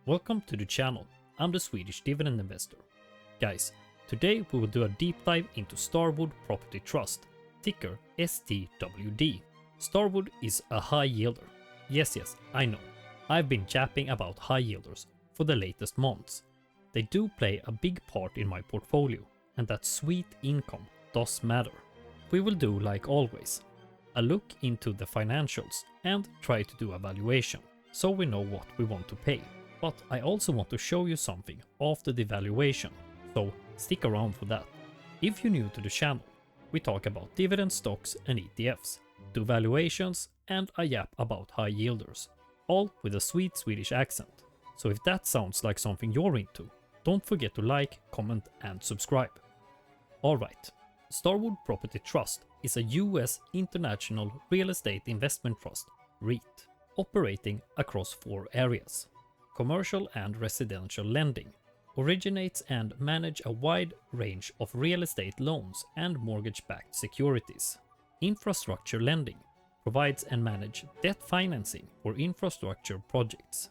Welcome to the channel. I'm the Swedish dividend investor. Guys, today we will do a deep dive into Starwood Property Trust, ticker STWD. Starwood is a high yielder. Yes, I know. I've been chapping about high yielders for the latest months. They do play a big part in my portfolio, and that sweet income does matter. We will do like always, a look into the financials and try to do a valuation, so we know what we want to pay. But I also want to show you something after the valuation, so stick around for that. If you're new to the channel, we talk about dividend stocks and ETFs, do valuations, and a yap about high yielders, all with a sweet Swedish accent. So if that sounds like something you're into, don't forget to like, comment and subscribe. Alright, Starwood Property Trust is a US international real estate investment trust, REIT, operating across 4 areas. Commercial and residential lending, originates and manage a wide range of real estate loans and mortgage-backed securities. Infrastructure lending, provides and manage debt financing for infrastructure projects.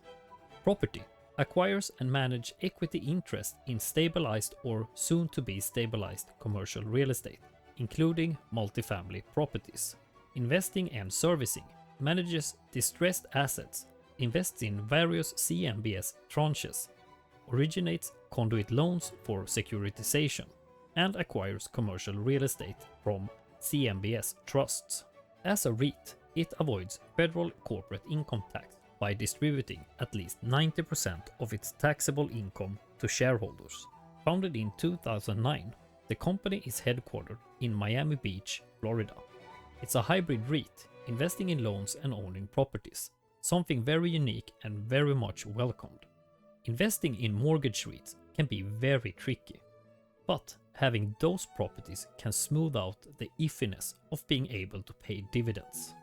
Property, acquires and manage equity interest in stabilized or soon-to-be stabilized commercial real estate, including multifamily properties. Investing and servicing, manages distressed assets, invests in various CMBS tranches, originates conduit loans for securitization, and acquires commercial real estate from CMBS trusts. As a REIT, it avoids federal corporate income tax by distributing at least 90% of its taxable income to shareholders. Founded in 2009, the company is headquartered in Miami Beach, Florida. It's a hybrid REIT, investing in loans and owning properties. Something very unique and very much welcomed. Investing in mortgage REITs can be very tricky, but having those properties can smooth out the iffiness of being able to pay dividends.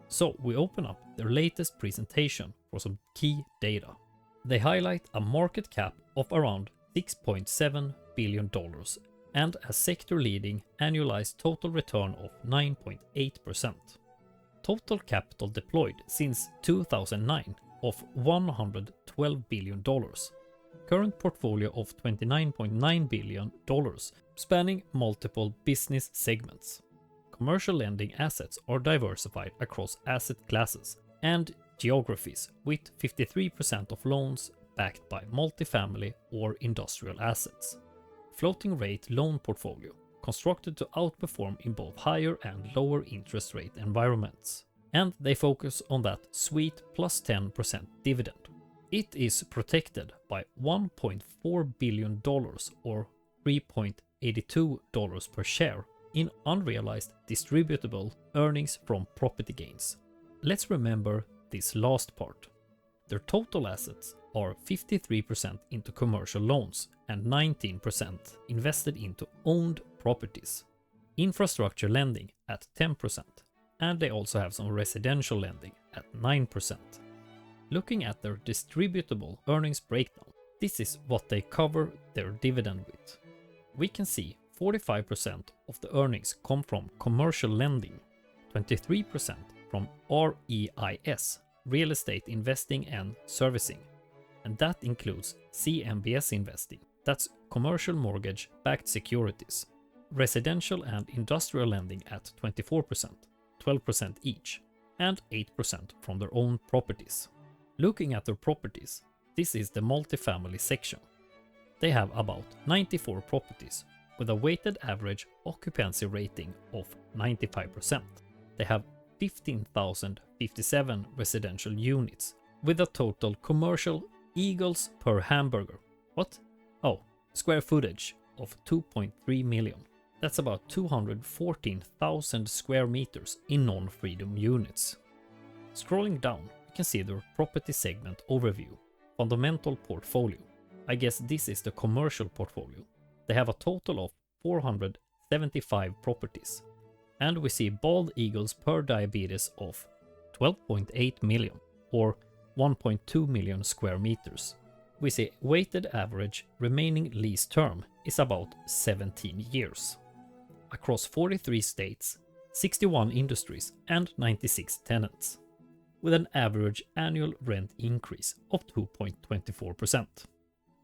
So we open up their latest presentation for some key data. They highlight a market cap of around $6.7 billion and a sector-leading annualized total return of 9.8%. Total capital deployed since 2009 of $112 billion. Current portfolio of $29.9 billion, spanning multiple business segments. Commercial lending assets are diversified across asset classes and geographies, with 53% of loans backed by multifamily or industrial assets. Floating rate loan portfolio, constructed to outperform in both higher and lower interest rate environments. And they focus on that sweet plus 10% dividend. It is protected by $1.4 billion or $3.82 per share in unrealized distributable earnings from property gains. Let's remember this last part. Their total assets are 53% into commercial loans and 19% invested into owned properties. Infrastructure lending at 10%, and they also have some residential lending at 9%. Looking at their distributable earnings breakdown, this is what they cover their dividend with. We can see 45% of the earnings come from commercial lending, 23% from REIS, real estate investing and servicing, and that includes CMBS investing, that's commercial mortgage-backed securities. Residential and industrial lending at 24%, 12% each, and 8% from their own properties. Looking at their properties, this is the multifamily section. They have about 94 properties with a weighted average occupancy rating of 95%. They have 15,057 residential units with a total commercial eagles per hamburger. Square footage of 2.3 million. That's about 214,000 square meters in non-freedom units. Scrolling down, you can see their property segment overview, fundamental portfolio. I guess this is the commercial portfolio. They have a total of 475 properties. And we see bald eagles per diabetes of 12.8 million or 1.2 million square meters. We see weighted average remaining lease term is about 17 years. Across 43 states, 61 industries and 96 tenants. with an average annual rent increase of 2.24%.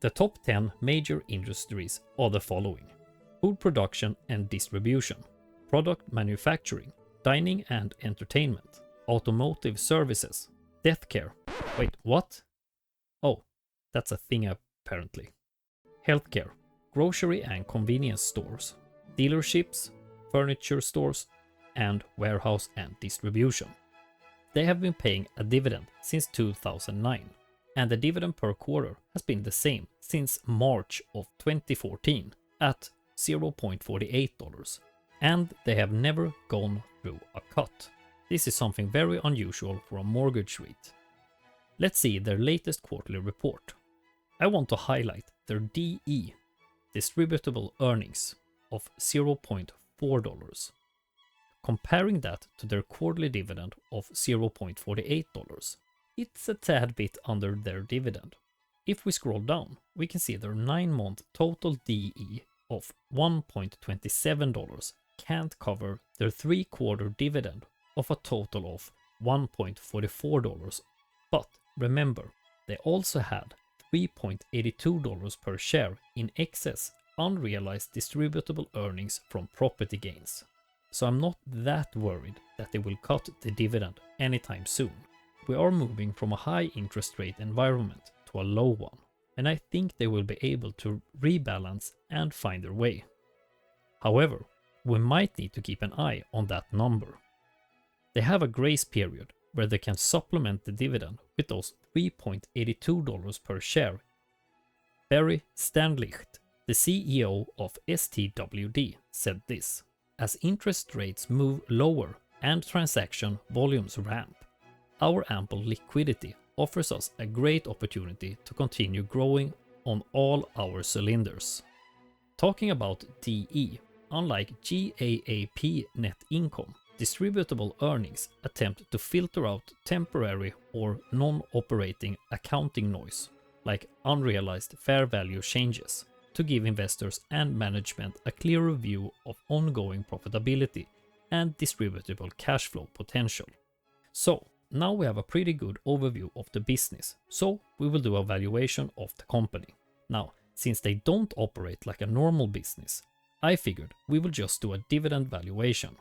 The top 10 major industries are the following: food production and distribution, product manufacturing, dining and entertainment, automotive services, deathcare. Wait, what? Oh, that's a thing apparently. Healthcare, grocery and convenience stores, dealerships, furniture stores, and warehouse and distribution. They have been paying a dividend since 2009, and the dividend per quarter has been the same since March of 2014 at $0.48, and they have never gone through a cut. This is something very unusual for a mortgage REIT. Let's see their latest quarterly report. I want to highlight their DE, distributable earnings, of $0.4. Comparing that to their quarterly dividend of $0.48, it's a tad bit under their dividend. If we scroll down, we can see their 9-month total DE of $1.27 can't cover their 3-quarter dividend of a total of $1.44. But remember, they also had $3.82 per share in excess unrealized distributable earnings from property gains. So I'm not that worried that they will cut the dividend anytime soon. We are moving from a high interest rate environment to a low one, and I think they will be able to rebalance and find their way. However, we might need to keep an eye on that number. They have a grace period where they can supplement the dividend with those $3.82 per share. Barry Standlicht, the CEO of STWD, said this: "As interest rates move lower and transaction volumes ramp, our ample liquidity offers us a great opportunity to continue growing on all our cylinders." Talking about DE, unlike GAAP net income, distributable earnings attempt to filter out temporary or non-operating accounting noise, like unrealized fair value changes, to give investors and management a clearer view of ongoing profitability and distributable cash flow potential. So, now we have a pretty good overview of the business, so we will do a valuation of the company. Now, since they don't operate like a normal business, I figured we will just do a dividend valuation.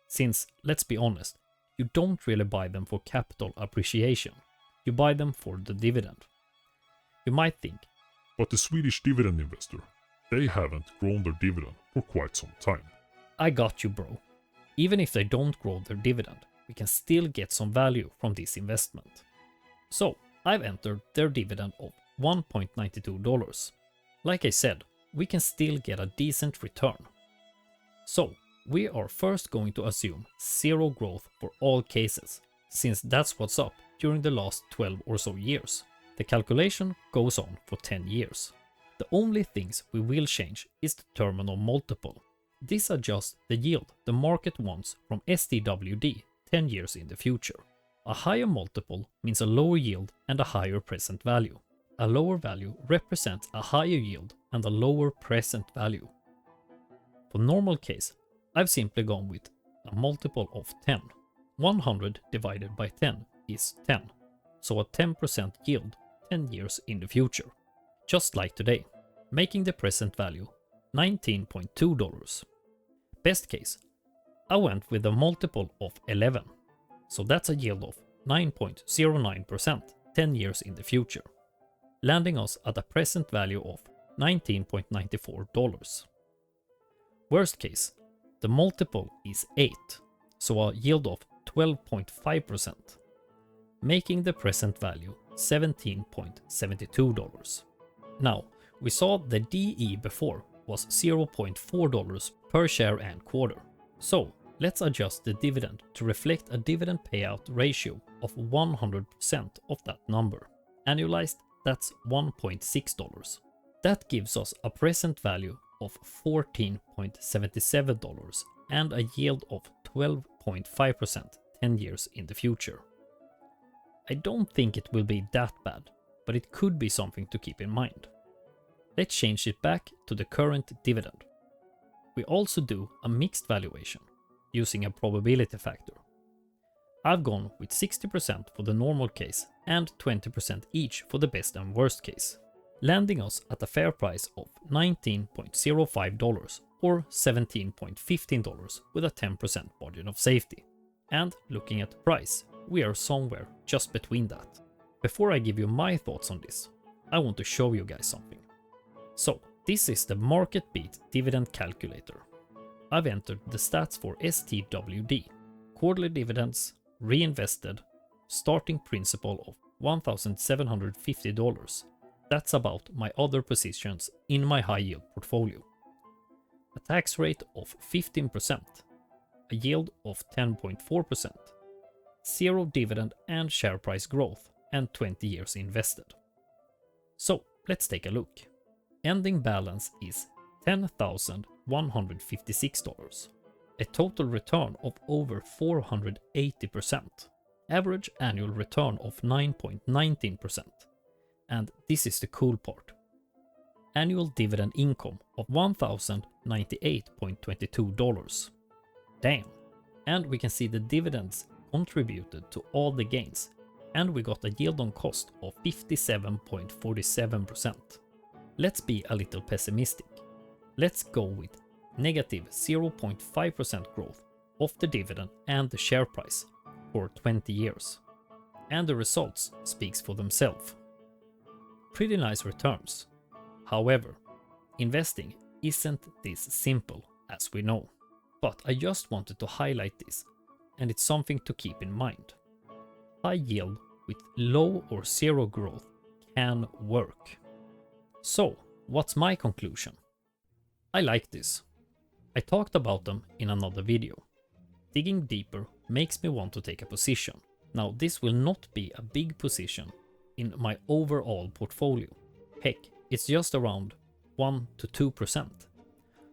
Since, let's be honest, you don't really buy them for capital appreciation, you buy them for the dividend. You might think, but the Swedish dividend investor, they haven't grown their dividend for quite some time. I got you, bro. Even if they don't grow their dividend, we can still get some value from this investment. So, I've entered their dividend of $1.92. Like I said, we can still get a decent return. So, we are first going to assume zero growth for all cases, since that's what's up during the last 12 or so years. The calculation goes on for 10 years. The only things we will change is the terminal multiple. This adjusts the yield the market wants from STWD 10 years in the future. A higher multiple means a lower yield and a higher present value. A lower value represents a higher yield and a lower present value. For normal case, I've simply gone with a multiple of 10. 100 divided by 10 is 10, so a 10% yield 10 years in the future. Just like today, making the present value $19.2. Best case, I went with a multiple of 11, so that's a yield of 9.09% 10 years in the future, landing us at a present value of $19.94. Worst case, the multiple is 8, so a yield of 12.5%, making the present value $17.72. Now, we saw the DE before was $0.4 per share and quarter, so let's adjust the dividend to reflect a dividend payout ratio of 100% of that number. Annualized, that's $1.6. That gives us a present value of $14.77 and a yield of 12.5% 10 years in the future. I don't think it will be that bad, but it could be something to keep in mind. Let's change it back to the current dividend. We also do a mixed valuation using a probability factor. I've gone with 60% for the normal case and 20% each for the best and worst case, landing us at a fair price of $19.05 or $17.15 with a 10% margin of safety. And looking at the price, we are somewhere just between that. Before I give you my thoughts on this, I want to show you guys something. So, this is the market beat dividend calculator. I've entered the stats for STWD, quarterly dividends, reinvested, starting principal of $1,750. That's about my other positions in my high yield portfolio. A tax rate of 15%, a yield of 10.4%, zero dividend and share price growth, and 20 years invested. So let's take a look. Ending balance is $10,156. A total return of over 480%. Average annual return of 9.19%. And this is the cool part. Annual dividend income of $1,098.22. Damn. And we can see the dividends contributed to all the gains. And we got a yield on cost of 57.47%. Let's be a little pessimistic. Let's go with negative 0.5% growth of the dividend and the share price for 20 years. And the results speaks for themselves. Pretty nice returns. However, investing isn't this simple, as we know. But I just wanted to highlight this, and it's something to keep in mind. High yield with low or zero growth can work. So, what's my conclusion? I like this. I talked about them in another video. Digging deeper makes me want to take a position. Now, this will not be a big position in my overall portfolio. Heck, it's just around 1 to 2%.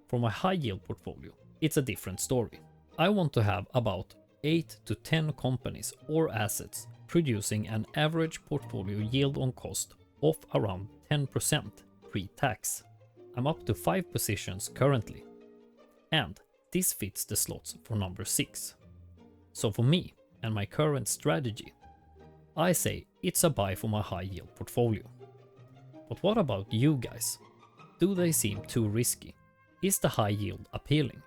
For my high yield portfolio, it's a different story. I want to have about 8 to 10 companies or assets producing an average portfolio yield on cost of around 10% pre-tax. I'm up to 5 positions currently. And this fits the slots for number 6. So for me and my current strategy, I say it's a buy for my high yield portfolio. But what about you guys? Do they seem too risky? Is the high yield appealing?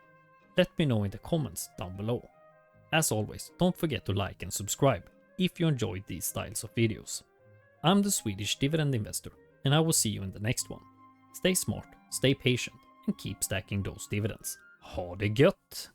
Let me know in the comments down below. As always, don't forget to like and subscribe if you enjoyed these styles of videos. I'm the Swedish Dividend Investor, and I will see you in the next one. Stay smart, stay patient, and keep stacking those dividends. Ha det gött!